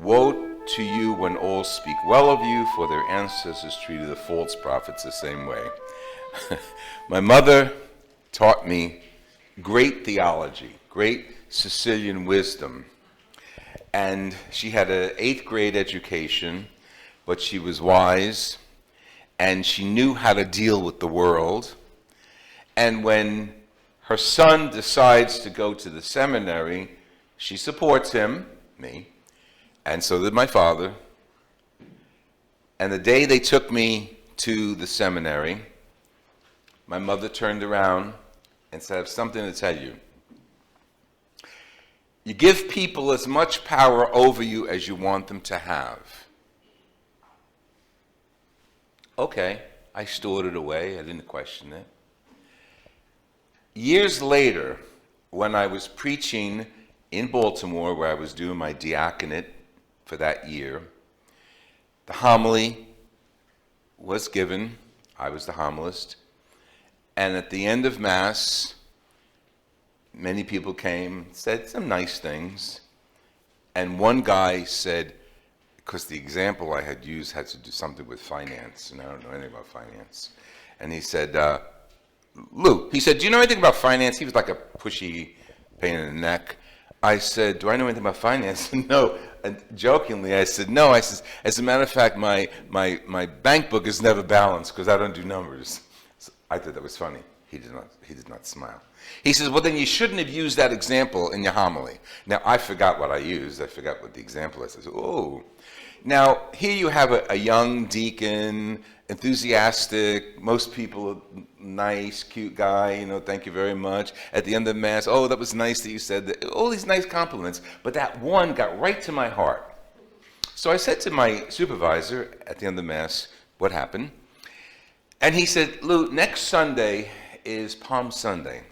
Woe to you when all speak well of you, for their ancestors treated the false prophets the same way. My mother taught me great theology, great Sicilian wisdom. And she had an 8th grade education, but she was wise, and she knew how to deal with the world. And when her son decides to go to the seminary, she supports him, me, and so did my father. And the day they took me to the seminary, my mother turned around and said, I have something to tell you. You give people as much power over you as you want them to have. Okay, I stored it away. I didn't question it. Years later, when I was preaching in Baltimore, where I was doing my diaconate for that year, the homily was given. I was the homilist. And at the end of Mass, many people came, said some nice things. And one guy said, because the example I had used had to do something with finance, and I don't know anything about finance. And he said, Lou, he said, do you know anything about finance? He was like a pushy pain in the neck. I said, do I know anything about finance? No. And jokingly, I said, no. I said, as a matter of fact, my bank book is never balanced because I don't do numbers. So I thought that was funny. He did not smile. He says, well, then you shouldn't have used that example in your homily. Now, I forgot what I used. I forgot what the example is. I said, oh. Now, here you have a young deacon, enthusiastic, most people, nice, cute guy, thank you very much. At the end of the Mass, oh, that was nice that you said that. All these nice compliments, but that one got right to my heart. So I said to my supervisor at the end of the Mass, what happened? And he said, Lou, next Sunday is Palm Sunday.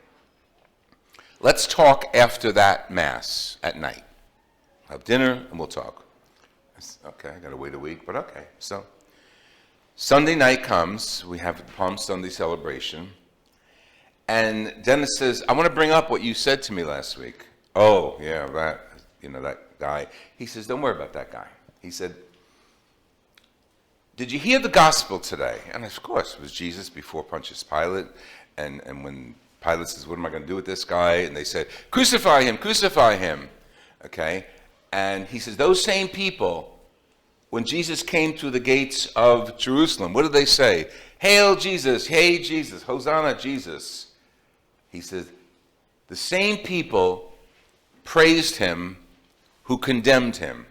Let's talk after that Mass at night. Have dinner and we'll talk. I said, okay, I gotta wait a week, but okay. So Sunday night comes, we have the Palm Sunday celebration, and Dennis says, I want to bring up what you said to me last week. Oh, yeah, that guy. He says, don't worry about that guy. He said, did you hear the gospel today? And of course, it was Jesus before Pontius Pilate, and when Pilate says, what am I going to do with this guy? And they said, crucify him, okay? And he says, those same people, when Jesus came through the gates of Jerusalem, what did they say? Hail Jesus, hey Jesus, Hosanna Jesus. He says, the same people praised him who condemned him.